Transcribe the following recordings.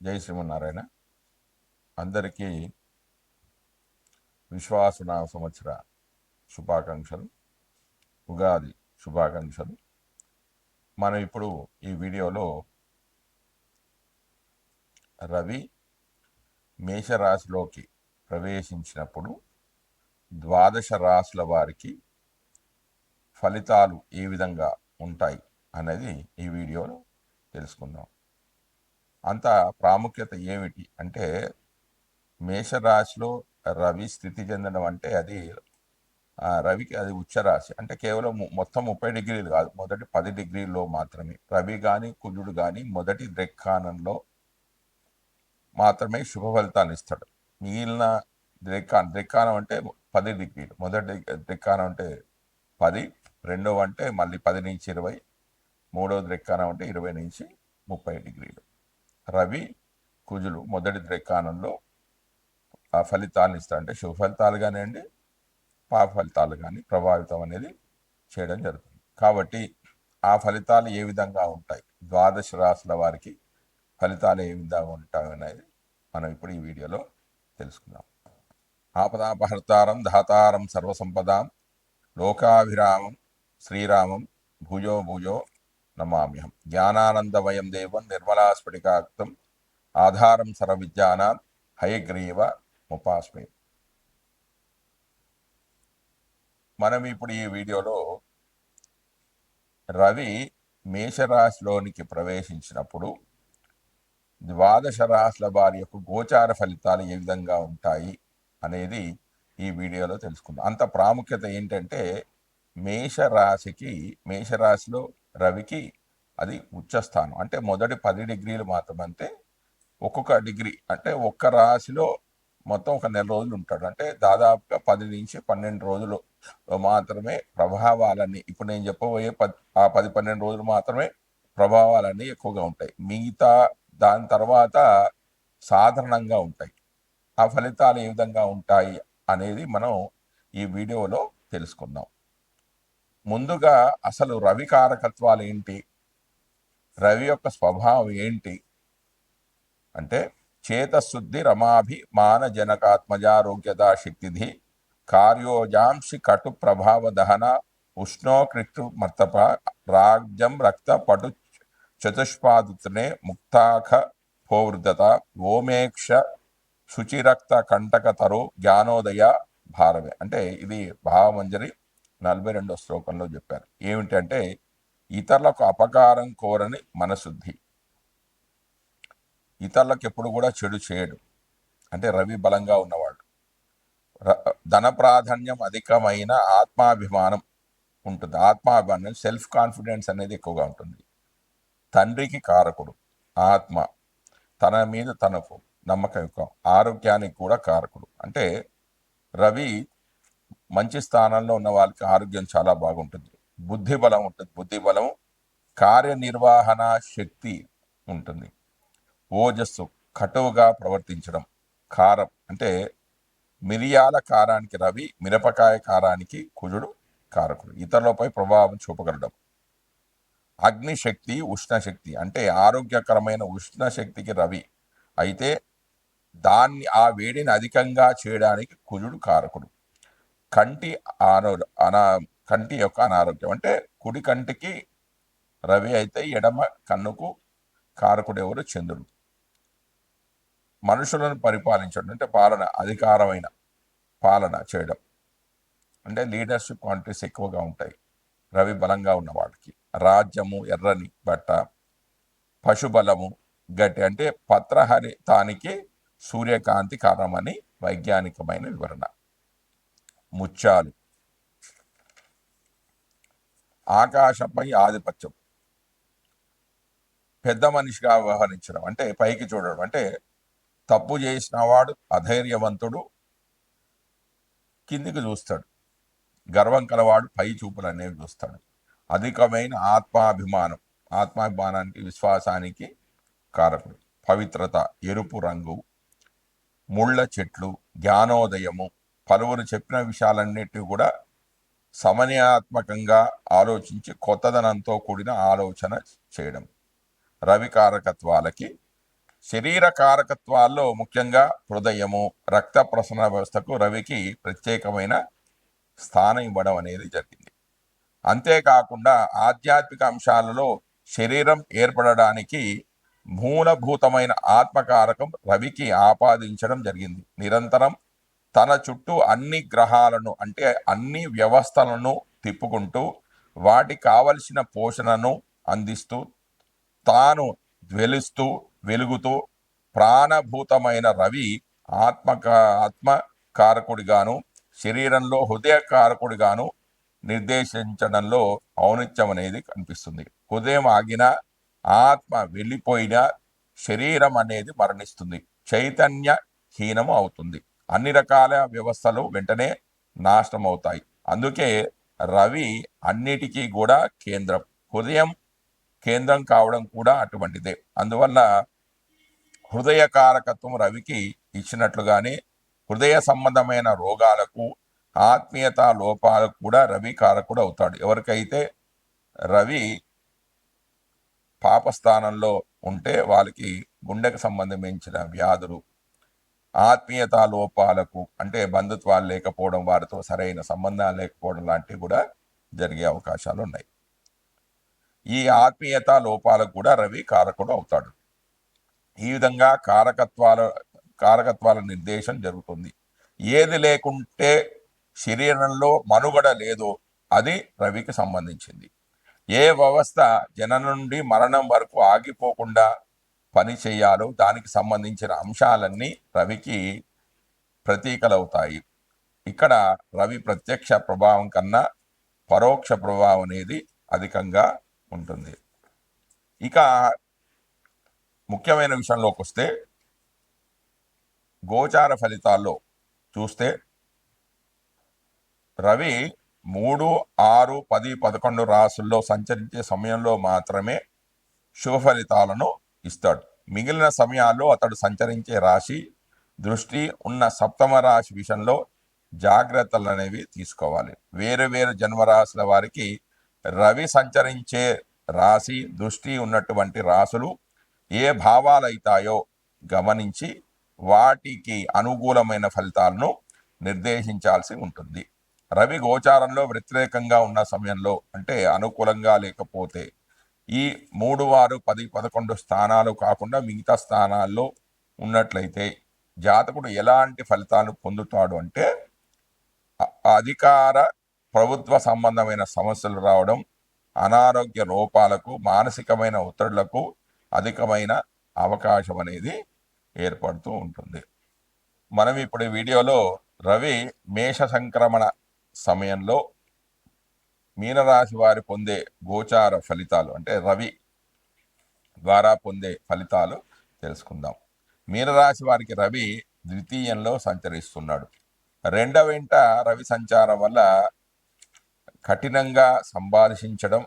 జై శ్రీమన్నారాయణ. అందరికీ విశ్వాసనామ సంవత్సర శుభాకాంక్షలు, ఉగాది శుభాకాంక్షలు. మనం ఇప్పుడు ఈ వీడియోలో రవి మేషరాశిలోకి ప్రవేశించినప్పుడు ద్వాదశ రాశుల వారికి ఫలితాలు ఏ విధంగా ఉంటాయి అనేది ఈ వీడియోలో తెలుసుకుందాం. అంత ప్రాముఖ్యత ఏమిటి అంటే, మేషరాశిలో రవి స్థితి చెందడం అంటే అది రవికి అది ఉచ్చరాశి. అంటే కేవలం మొత్తం 30 డిగ్రీలు కాదు, మొదటి 10 డిగ్రీల్లో మాత్రమే రవి కానీ కుజుడు కానీ మొదటి ద్రెక్కానంలో మాత్రమే శుభ ఫలితాలు ఇస్తాడు. మిగిలిన ద్రెక్కానం అంటే 10 డిగ్రీలు, మొదటి ద్రెక్కానం అంటే 10, రెండవ అంటే మళ్ళీ 10 నుంచి 20, మూడవ ద్రెక్కానం అంటే 20 నుంచి 30 డిగ్రీలు. రవి కుజులు మొదటి ద్రెక్కానంలో ఆ ఫలితాలను ఇస్తాడు. అంటే శుభ ఫలితాలు కానివ్వండి, పాప ఫలితాలు కానీ ప్రభావితం అనేది చేయడం జరుగుతుంది. కాబట్టి ఆ ఫలితాలు ఏ విధంగా ఉంటాయి, ద్వాదశ రాశుల వారికి ఫలితాలు ఏ విధంగా ఉంటాయి అనేది మనం ఇప్పుడు ఈ వీడియోలో తెలుసుకుందాం. ఆపదాపహర్తారం ధాతారం సర్వసంపదాం లోకాభిరామం శ్రీరామం భూజో భూజో నమామ్యహం. జ్ఞానానందమయం దేవం నిర్మలాస్ఫటికాక్తం ఆధారం సర్వవిద్యానాం హయగ్రీవ ముపాస్మే. మనం ఇప్పుడు ఈ వీడియోలో రవి మేషరాశిలోనికి ప్రవేశించినప్పుడు ద్వాదశ రాశుల వారి యొక్క గోచార ఫలితాలు ఏ విధంగా ఉంటాయి అనేది ఈ వీడియోలో తెలుసుకుందాం. అంత ప్రాముఖ్యత ఏంటంటే, మేషరాశిలో రవికి అది ఉచ్చస్థానం. అంటే మొదటి 10 డిగ్రీలు మాత్రమంటే ఒక్కొక్క డిగ్రీ అంటే ఒక్క రాశిలో మొత్తం ఒక నెల రోజులు ఉంటాడు. అంటే దాదాపుగా 10 నుంచి 12 రోజులు మాత్రమే ప్రభావాలన్నీ, ఇప్పుడు నేను చెప్పబోయే 10-12 రోజులు మాత్రమే ప్రభావాలన్నీ ఎక్కువగా ఉంటాయి. మిగతా దాని తర్వాత సాధారణంగా ఉంటాయి. ఆ ఫలితాలు ఏ విధంగా ఉంటాయి అనేది మనం ఈ వీడియోలో తెలుసుకుందాం. ముందుగా అసలు రవి కారకత్వాలు ఏంటి, రవి యొక్క స్వభావం ఏంటి అంటే, చేతశుద్ధి రమాభిమాన జనకాత్మజారోగ్యదా శక్తిధి కార్యోజాంసి కటు ప్రభావ దహన ఉష్ణోకృష్టు మర్తప రాజ్యం రక్త పటు చతుష్పాదుతనే ముక్తాఖ భోవృద్ధత ఓమేక్ష శుచిరక్త కంటక తరు జ్ఞానోదయ భారవే. అంటే ఇది భావమంజరి 42వ శ్లోకంలో చెప్పారు. ఏమిటంటే, ఇతరులకు అపకారం కోరని మనశుద్ధి, ఇతరులకు ఎప్పుడు కూడా చెడు చేయడు. అంటే రవి బలంగా ఉన్నవాడు. ధన ప్రాధాన్యం అధికమైన ఆత్మాభిమానం ఉంటుంది. ఆత్మాభిమానం, సెల్ఫ్ కాన్ఫిడెన్స్ అనేది ఎక్కువగా ఉంటుంది. తండ్రికి కారకుడు ఆత్మ, తన మీద తనకు నమ్మకం ఎక్కువ. ఆరోగ్యానికి కూడా కారకుడు. అంటే రవి మంచి స్థానంలో ఉన్న వాళ్ళకి ఆరోగ్యం చాలా బాగుంటుంది. బుద్ధి బలం ఉంటుంది. బుద్ధి బలం, కార్యనిర్వహణ శక్తి ఉంటుంది. ఓజస్సు, కటువుగా ప్రవర్తించడం. కారం అంటే మిరియాల కారానికి రవి, మిరపకాయ కారానికి కుజుడు కారకుడు. ఇతరులపై ప్రభావం చూపగలడం. అగ్నిశక్తి, ఉష్ణశక్తి అంటే ఆరోగ్యకరమైన ఉష్ణశక్తికి రవి అయితే ఆ వేడిని అధికంగా చేయడానికి కుజుడు కారకుడు. కంటి యొక్క అనారోగ్యం అంటే కుడి కంటికి రవి అయితే ఎడమ కన్నుకు కారకుడు ఎవరు? చంద్రుడు. మనుషులను పరిపాలించడం అంటే అధికారమైన పాలన చేయడం అంటే లీడర్షిప్ క్వాలిటీస్ ఎక్కువగా ఉంటాయి రవి బలంగా ఉన్న వాళ్ళకి. రాజ్యము, ఎర్రని బట్ట, పశుబలము, గట్టి అంటే పత్రహరితానికి సూర్యకాంతి కారణమని వైజ్ఞానికమైన వివరణ. ముత్యాలు, ఆకాశంపై ఆధిపత్యం, పెద్ద మనిషిగా వ్యవహరించడం అంటే పైకి చూడడం. అంటే తప్పు చేసిన వాడు అధైర్యవంతుడు, కిందికి చూస్తాడు. గర్వం కలవాడు పై చూపులు అనేవి చూస్తాడు. అధికమైన ఆత్మాభిమానానికి, విశ్వాసానికి కారకుడు. పవిత్రత, ఎరుపు రంగు, ముళ్ళ చెట్లు, జ్ఞానోదయము, పలువురు చెప్పిన విషయాలన్నిటినీ కూడా సమన్యాత్మకంగా ఆలోచించి కొత్తదనంతో కూడిన ఆలోచన చేయడం. రవి కారకత్వాలకి శరీర కారకత్వాల్లో ముఖ్యంగా హృదయము, రక్త ప్రసరణ వ్యవస్థకు రవికి ప్రత్యేకమైన స్థానం ఇవ్వడం అనేది జరిగింది. అంతేకాకుండా ఆధ్యాత్మిక అంశాలలో శరీరం ఏర్పడడానికి మూలభూతమైన ఆత్మకారకం రవికి ఆపాదించడం జరిగింది. నిరంతరం తన చుట్టూ అన్ని గ్రహాలను అంటే అన్ని వ్యవస్థలను తిప్పుకుంటూ వాటికి కావలసిన పోషణను అందిస్తూ తాను జ్వలిస్తూ వెలుగుతూ ప్రాణభూతమైన రవి ఆత్మకారకుడిగాను శరీరంలో హృదయ కారకుడిగాను నిర్దేశించడంలో ఔన్నత్యం అనేది కనిపిస్తుంది. హృదయం ఆగిన, ఆత్మ వెళ్ళిపోయిన శరీరం అనేది మరణిస్తుంది, చైతన్యహీనము అవుతుంది, అన్ని రకాల వ్యవస్థలు వెంటనే నాశనం అవుతాయి. అందుకే రవి అన్నిటికీ కూడా కేంద్రం, హృదయం కేంద్రం కావడం కూడా అటువంటిదే. అందువల్ల హృదయ కారకత్వం రవికి ఇచ్చినట్లుగానే హృదయ సంబంధమైన రోగాలకు, ఆత్మీయత లోపాలకు కూడా రవి కారకుడు అవుతాడు. ఎవరికైతే రవి పాపస్థానంలో ఉంటే వాళ్ళకి గుండెకు సంబంధించిన వ్యాధులు, ఆత్మీయత లోపాలకు అంటే బంధుత్వాలు లేకపోవడం, వారితో సరైన సంబంధాలు లేకపోవడం లాంటివి కూడా జరిగే అవకాశాలు ఉన్నాయి. ఈ ఆత్మీయత లోపాలకు కూడా రవి కారకుడు అవుతాడు. ఈ విధంగా కారకత్వాల నిర్దేశం జరుగుతుంది. ఏది లేకుంటే శరీరంలో మనుగడ లేదో అది రవికి సంబంధించింది. ఏ వ్యవస్థ జననం నుండి మరణం వరకు ఆగిపోకుండా పని చేయాలో దానికి సంబంధించిన అంశాలన్నీ రవికి ప్రతీకలవుతాయి. ఇక్కడ రవి ప్రత్యక్ష ప్రభావం కన్నా పరోక్ష ప్రభావం అనేది అధికంగా ఉంటుంది. ఇక ముఖ్యమైన విషయంలోకి వస్తే గోచార ఫలితాల్లో చూస్తే రవి 3, 6, 10, 11 రాసుల్లో సంచరించే సమయంలో మాత్రమే శుభ ఫలితాలను ఇస్తాడు. మిగిలిన సమయాల్లో అతడు సంచరించే రాశి దృష్టి ఉన్న సప్తమ రాశి విషయంలో జాగ్రత్తలు అనేవి తీసుకోవాలి. వేరు వేరు జన్మరాశుల వారికి రవి సంచరించే రాశి దృష్టి ఉన్నటువంటి రాశులు ఏ భావాలు అవుతాయో గమనించి వాటికి అనుకూలమైన ఫలితాలను నిర్దేశించాల్సి ఉంటుంది. రవి గోచారంలో వ్యతిరేకంగా ఉన్న సమయంలో అంటే అనుకూలంగా లేకపోతే ఈ 3, 6, 10, 11 స్థానాలు కాకుండా మిగతా స్థానాల్లో ఉన్నట్లయితే జాతకుడు ఎలాంటి ఫలితాలు పొందుతాడు అంటే అధికార ప్రభుత్వ సంబంధమైన సమస్యలు రావడం, అనారోగ్య లోపాలకు, మానసికమైన ఒత్తిళ్లకు అధికమైన అవకాశం అనేది ఏర్పడుతూ ఉంటుంది. మనం ఇప్పుడు ఈ వీడియోలో రవి మేష సంక్రమణ సమయంలో మీనరాశి వారి పొందే గోచార ఫలితాలు అంటే రవి ద్వారా పొందే ఫలితాలు తెలుసుకుందాం. మీనరాశి వారికి రవి ద్వితీయంలో సంచరిస్తున్నాడు. రెండవ ఇంట రవి సంచారం వల్ల కఠినంగా సంపాదించడం,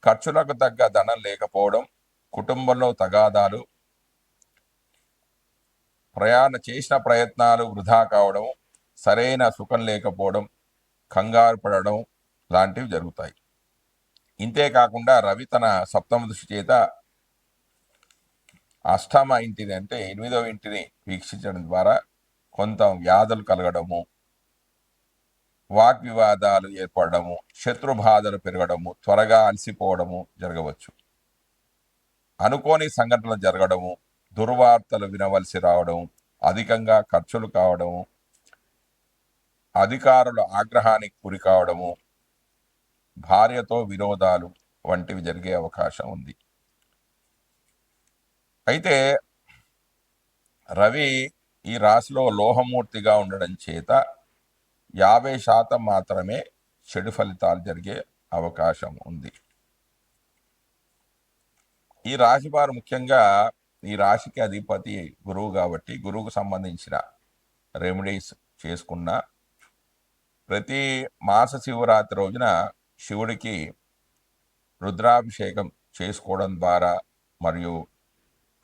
ఖర్చులకు తగ్గ ధనం లేకపోవడం, కుటుంబంలో తగాదాలు, చేసిన ప్రయత్నాలు వృధా కావడం, సరైన సుఖం లేకపోవడం, కంగారు పడడం లాంటివి జరుగుతాయి. ఇంతేకాకుండా రవి తన సప్తమ దృష్టి చేత అష్టమ ఇంటిని అంటే 8వ ఇంటిని వీక్షించడం ద్వారా కొంత వ్యాధులు కలగడము, వాగ్వివాదాలు ఏర్పడము, శత్రుబాధలు పెరగడము, త్వరగా అలసిపోవడము జరగవచ్చు. అనుకోని సంఘటనలు జరగడము, దుర్వార్తలు వినవలసి రావడం, అధికంగా ఖర్చులు కావడము, అధికారుల ఆగ్రహానికి గురి కావడము, భార్యతో విరోధాలు వంటివి జరిగే అవకాశం ఉంది. అయితే రవి ఈ రాశిలో లోహమూర్తిగా ఉండడం చేత 50% మాత్రమే చెడు ఫలితాలు జరిగే అవకాశం ఉంది. ఈ రాశి వారు ముఖ్యంగా ఈ రాశికి అధిపతి గురువు కాబట్టి గురువుకు సంబంధించిన రెమెడీస్ చేసుకున్న ప్రతి మాస శివరాత్రి రోజున శివుడికి రుద్రాభిషేకం చేసుకోవడం ద్వారా మరియు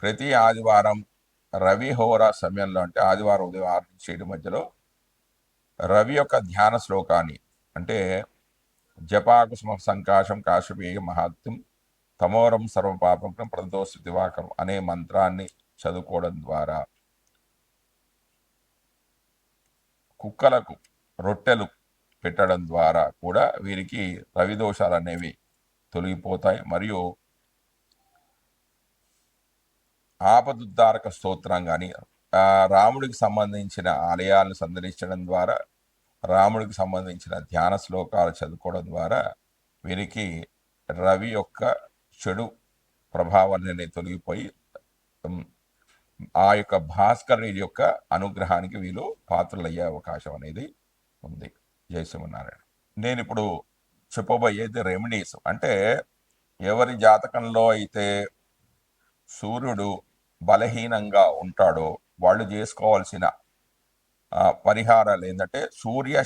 ప్రతి ఆదివారం రవి హోరా సమయంలో అంటే ఆదివారం ఉదయం 6 నుంచి 7 మధ్యలో రవి యొక్క ధ్యాన శ్లోకాన్ని అంటే జపాకుసుమ సంకాశం కాశపేయ మహాత్యం తమోరం సర్వపాపం ప్రదోష దివాకరం అనే మంత్రాన్ని చదువుకోవడం ద్వారా కుక్కలకు రొట్టెలు పెట్టడం ద్వారా కూడా వీరికి రవి దోషాలు అనేవి తొలగిపోతాయి. మరియు ఆపదుద్ధారక స్తోత్రం కానీ రాముడికి సంబంధించిన ఆలయాలను సందర్శించడం ద్వారా, రాముడికి సంబంధించిన ధ్యాన శ్లోకాలు చదువుకోవడం ద్వారా వీరికి రవి యొక్క చెడు ప్రభావాన్ని తొలగిపోయి ఆ యొక్క భాస్కరుడి యొక్క అనుగ్రహానికి వీళ్ళు పాత్రలయ్యే అవకాశం అనేది ఉంది. జై శ్రీమన్నారాయణ. నేను ఇప్పుడు చెప్పబోయేది రెమెడీస్. అంటే ఎవరి జాతకంలో అయితే సూర్యుడు బలహీనంగా ఉంటాడో వాళ్ళు చేసుకోవాల్సిన పరిహారాలు ఏంటంటే సూర్య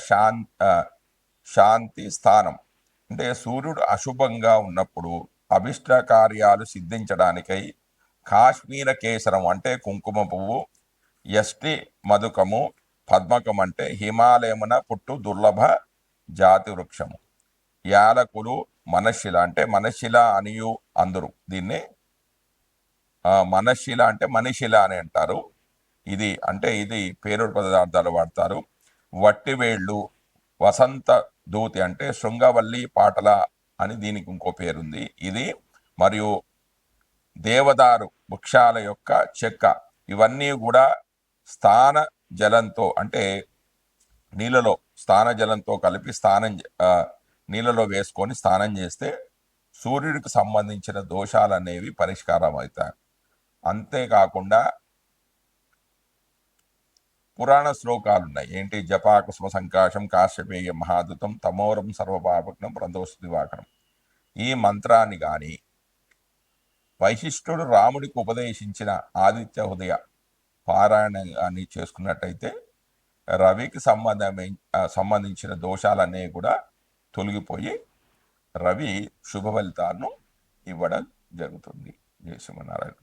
శాంతి స్థానం. అంటే సూర్యుడు అశుభంగా ఉన్నప్పుడు అభిష్ట కార్యాలు సిద్ధించడానికై కాశ్మీర కేసరం అంటే కుంకుమ పువ్వు, యష్టి మధుకము, పద్మకం అంటే హిమాలయమున పుట్టు దుర్లభ జాతి వృక్షము, యాలకులు, మనశిల అంటే మనశిల అనియు అందరు దీన్ని మనశిల అంటే మనిషిల అని అంటారు. ఇది అంటే ఇది పేరుడు పదార్థాలు వాడతారు. వట్టివేళ్ళు, వసంత దూతి అంటే శృంగవల్లి పాటల అని దీనికి ఇంకో పేరుంది ఇది. మరియు దేవదారు వృక్షాల యొక్క చెక్క, ఇవన్నీ కూడా స్థాన జలంతో అంటే నీళ్ళలో స్థాన జలంతో కలిపి నీళ్ళలో వేసుకొని స్నానం చేస్తే సూర్యుడికి సంబంధించిన దోషాలు అనేవి పరిష్కారం అవుతాయి. అంతేకాకుండా పురాణ శ్లోకాలు ఉన్నాయి. ఏంటి? జపాకుసుమ సంకాశం కాశ్యపేయ మహాదుతం తమోరం సర్వపాపగ్నం ప్రదోష దివాకరం. ఈ మంత్రాన్ని కానీ వైశిష్ఠుడు రాముడికి ఉపదేశించిన ఆదిత్య హృదయ పారాయణాన్ని చేసుకున్నట్టయితే రవికి సంబంధించిన దోషాలన్నీ కూడా తొలగిపోయి రవి శుభ ఫలితాలను ఇవ్వడం జరుగుతుంది. జై శ్రీమన్నారాయణ.